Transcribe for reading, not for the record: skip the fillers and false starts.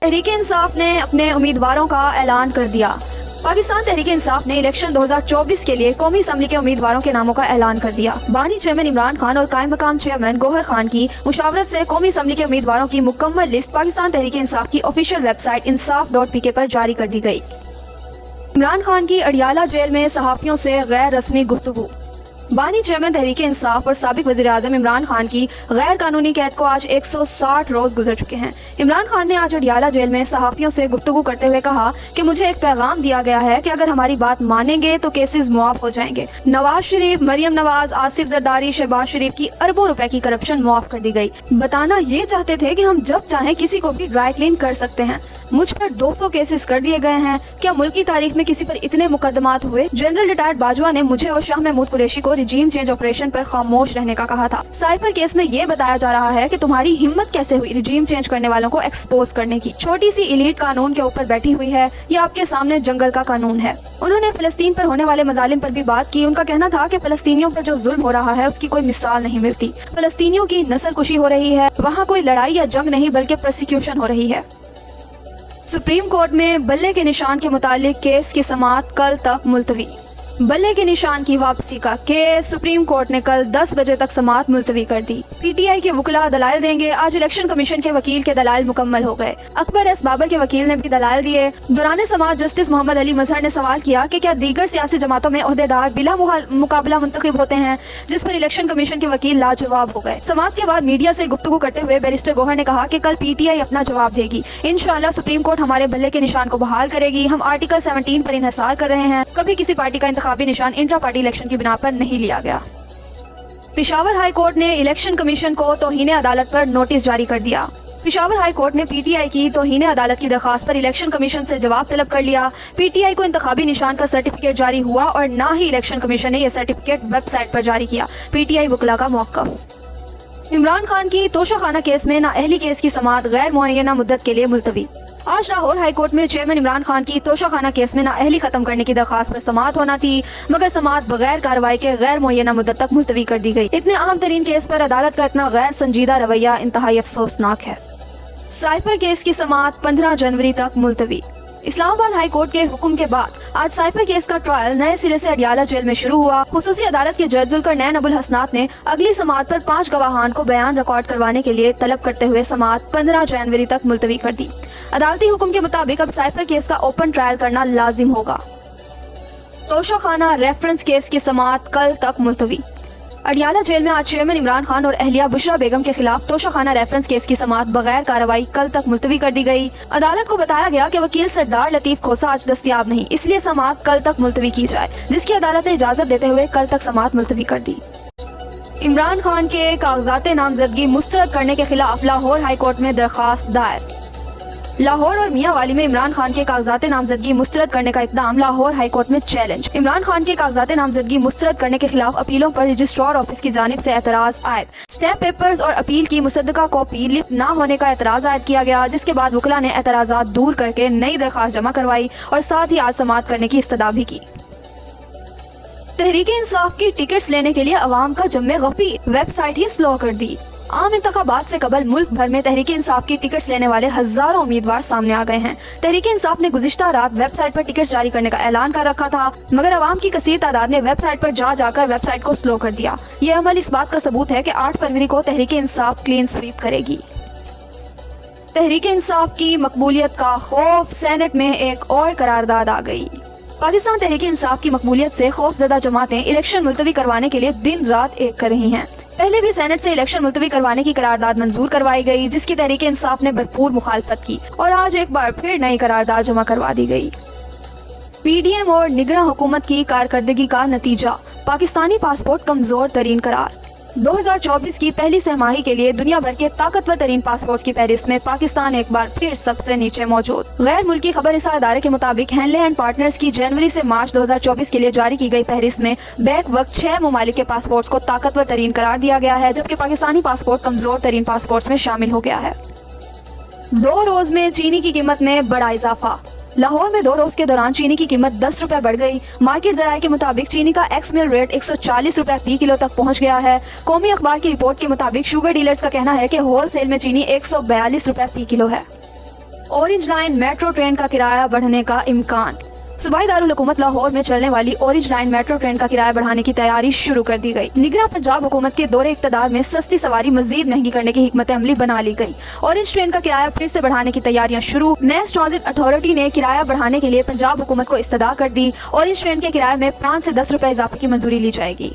तहरीक इंसाफ ने अपने उम्मीदवारों का ऐलान कर दिया। पाकिस्तान तहरीक इंसाफ ने इलेक्शन 2024 के लिए कौमी असम्बली के उम्मीदवारों के नामों का ऐलान कर दिया। बानी चेयरमैन इमरान खान और कायम मकाम चेयरमैन गौहर खान की मुशावरत से कौमी असम्बली के उम्मीदवारों की मुकम्मल लिस्ट पाकिस्तान तहरीक इंसाफ की ऑफिशियल वेबसाइट insaf.pk पर जारी कर दी गई। इमरान खान की अडियाला जेल में सहाफियों से गैर रस्मी गुफ्तगू। बानी चेयरमैन तहरीक इंसाफ और साबिक वज़ीर आज़म इमरान खान की गैर कानूनी कैद को आज 160 रोज गुजर चुके हैं। इमरान खान ने आज अडियाला जेल में सहाफियों से गुफ्तगू करते हुए कहा कि मुझे एक पैगाम दिया गया है कि अगर हमारी बात मानेंगे तो केसेस मुआफ हो जाएंगे। नवाज शरीफ, मरियम नवाज, आसिफ जरदारी, शहबाज शरीफ की अरबों रुपए की करप्शन मुआफ कर दी गई। बताना ये चाहते थे कि हम जब चाहें किसी को भी ड्राई क्लीन कर सकते हैं। मुझ पर 200 केसेस कर दिए गए हैं। क्या मुल्क की तारीख में किसी पर इतने मुकदमात हुए? जनरल रिटायर्ड बाजवा ने मुझे और शाह महमूद कुरैशी को रिजीम चेंज ऑपरेशन पर खामोश रहने का कहा था। साइफर केस में ये बताया जा रहा है कि तुम्हारी हिम्मत कैसे हुई रिजीम चेंज करने वालों को एक्सपोज करने की। छोटी सी इलीट कानून के ऊपर बैठी हुई है, ये आपके सामने जंगल का कानून है। उन्होंने फिलिस्तीन पर होने वाले मजालिम पर भी बात की। उनका कहना था कि फिलिस्तीनियों पर जो जुल्म हो रहा है उसकी कोई मिसाल नहीं मिलती। फिलिस्तीनियों की नस्ल कुशी हो रही है, वहाँ कोई लड़ाई या जंग नहीं बल्कि प्रोसिक्यूशन हो रही है। सुप्रीम कोर्ट में बल्ले के निशान के मुतालिक केस की समाअत कल तक मुलतवी। बल्ले के निशान की वापसी का केस सुप्रीम कोर्ट ने कल 10 बजे तक समाअत मुलतवी कर दी। पीटीआई के वकला दलाइल देंगे। आज इलेक्शन कमीशन के वकील के दलाइल मुकम्मल हो गए। अकबर एस बाबर के वकील ने भी दलाइल दिए। दौरान समाअत जस्टिस मोहम्मद अली मजहर ने सवाल किया कि क्या दीगर सियासी जमातों में ओहदेदार बिला मुकाबला मुंतखब होते हैं, जिस पर इलेक्शन कमीशन के वकील लाजवाब हो गए। समाअत के बाद मीडिया से गुफ्तगू करते हुए बैरिस्टर गौहर ने कहा कि कल पीटीआई अपना जवाब देगी। इंशाअल्लाह सुप्रीम कोर्ट हमारे बल्ले के निशान को बहाल करेगी। हम आर्टिकल 17 पर इन्हिसार कर रहे हैं। कभी किसी पार्टी का इंतखाबी निशान इंट्रा पार्टी इलेक्शन की बिना पर नहीं लिया गया। पेशावर हाई कोर्ट ने इलेक्शन कमीशन को तौहीन अदालत पर नोटिस जारी कर दिया। पेशावर हाई कोर्ट ने पीटीआई की तौहीन अदालत की दरखास्त पर इलेक्शन कमीशन से जवाब तलब कर लिया। पीटीआई को इंतखाबी निशान का सर्टिफिकेट जारी हुआ और न ही इलेक्शन कमीशन ने यह सर्टिफिकेट वेबसाइट पर जारी किया। पीटीआई वकला का मौक़िफ़। इमरान खान की तोशाखाना केस में नाअहली केस की समाअत गैर मुअय्यना मुद्दत के लिए मुलतवी। आज लाहौर हाई कोर्ट में चेयरमैन इमरान खान की तोशाखाना केस में नाअहली खत्म करने की दरखास्त पर समाअत होना थी, मगर समाअत बगैर कार्रवाई के गैर मुअय्यना मुद्दत तक मुलतवी कर दी गई। इतने अहम तरीन केस पर अदालत का इतना गैर संजीदा रवैया इंतहाई अफसोसनाक है। साइफर केस की समाअत 15 जनवरी तक मुलतवी। इस्लामाबाद हाई कोर्ट के हुक्म के बाद आज साइफर केस का ट्रायल नए सिरे से अडियाला जेल में शुरू हुआ। खुसूसी अदालत के जज जुल्करनैन अबुल हसनात ने अगली समाअत पर 5 गवाहान को बयान रिकॉर्ड करवाने के लिए तलब करते हुए समाअत 15 जनवरी तक मुलतवी कर दी। अदालती हुक्म के मुताबिक अब साइफर केस का ओपन ट्रायल करना लाजिम होगा। तोशाखाना रेफरेंस केस की समाअत कल तक मुलतवी। अडियाला जेल में आज चेयरमैन इमरान खान और अहलिया बुशरा बेगम के खिलाफ तोशाखाना रेफरेंस केस की समाअत बगैर कार्रवाई कल तक मुलतवी कर दी गई। अदालत को बताया गया कि वकील सरदार लतीफ खोसा आज दस्तयाब नहीं, इसलिए समाअत कल तक मुलतवी की जाए, जिसकी अदालत ने इजाजत देते हुए कल तक समाअत मुलतवी कर दी। इमरान खान के कागजात नामजदगी मुस्तरद करने के खिलाफ लाहौर हाई कोर्ट में दरखास्त दायर। लाहौर और मियांवाली में इमरान खान के कागजात नामजदगी मुस्तरद करने का इक़दाम लाहौर हाई कोर्ट में चैलेंज। इमरान खान के कागजात नामजदगी मुस्तरद करने के खिलाफ अपीलों पर रजिस्ट्रार ऑफिस की जानिब से एतराज आयद। स्टैम्प पेपर्स और अपील की मुसद्दका कॉपी लिफ्ट न होने का एतराज आयद किया गया, जिसके बाद वकला ने एतराजात दूर करके नई दरखास्त जमा करवाई और साथ ही आज समाअत करने की इस्तदा भी की। तहरीक इंसाफ की टिकट्स लेने के लिए अवाम का जम्मे गफी, वेबसाइट ही स्लो कर दी। आम इंतखाबात से कबल मुल्क भर में तहरीक इंसाफ की टिकट्स लेने वाले हजारों उम्मीदवार सामने आ गए हैं। तहरीक इंसाफ ने गुज़िश्ता रात वेबसाइट पर टिकट्स जारी करने का ऐलान कर रखा था, मगर अवाम की कसीर तादाद ने वेबसाइट पर जाकर वेबसाइट को स्लो कर दिया। ये अमल इस बात का सबूत है कि 8 फरवरी को तहरीक इंसाफ क्लीन स्वीप करेगी। तहरीक इंसाफ की मकबूलियत का खौफ, सेनेट में एक और करारदाद आ गई। पाकिस्तान तहरीक इंसाफ की मकबूलियत से खौफजदा जमातें इलेक्शन मुलतवी करवाने के लिए दिन रात एक कर रही हैं। पहले भी सेनेट से इलेक्शन मुलतवी करवाने की करारदाद मंजूर करवाई गई, जिसकी तहरीक इंसाफ ने भरपूर मुखालफत की और आज एक बार फिर नई करारदाद जमा करवा दी गई। पीडीएम और निगरां हुकूमत की कारकर्दगी का नतीजा, पाकिस्तानी पासपोर्ट कमजोर तरीन करार। 2024 की पहली सहमाही के लिए दुनिया भर के ताकतवर तरीन पासपोर्ट की फहरिस्त में पाकिस्तान एक बार फिर सबसे नीचे मौजूद। गैर मुल्की खबर रसा इदारे के मुताबिक हेनले एंड पार्टनर्स की जनवरी से मार्च 2024 के लिए जारी की गई फहरिस्त में बैक वक्त 6 ममालिक के पासपोर्ट्स को ताकतवर तरीन करार दिया गया है, जबकि पाकिस्तानी पासपोर्ट कमजोर तरीन पासपोर्ट्स में शामिल हो गया है। 2 रोज में चीनी की कीमत में बड़ा इजाफा। लाहौर में 2 रोज के दौरान चीनी की कीमत 10 रुपए बढ़ गई। मार्केट जराये के मुताबिक चीनी का एक्स मिल रेट 140 रुपए फी किलो तक पहुंच गया है। कौमी अखबार की रिपोर्ट के मुताबिक शुगर डीलर्स का कहना है कि होल सेल में चीनी 142 रुपए फी किलो है। ऑरेंज लाइन मेट्रो ट्रेन का किराया बढ़ने का इम्कान। सूबाई दारुल हुकूमत लाहौर में चलने वाली ऑरेंज लाइन मेट्रो ट्रेन का किराया बढ़ाने की तैयारी शुरू कर दी गई। निगरां पंजाब हुकूमत के दौरे इक़्तिदार में सस्ती सवारी मजीद महंगी करने की हिकमत अमली बना ली गई। ऑरेंज ट्रेन का किराया फिर से बढ़ाने की तैयारियां शुरू। मैस ट्रांजिट अथॉरिटी ने किराया बढ़ाने के लिए पंजाब हुकूमत को इस्तदा कर दी। ऑरेंज ट्रेन के किराए में 5 से 10 रुपए इजाफे की मंजूरी ली जाएगी।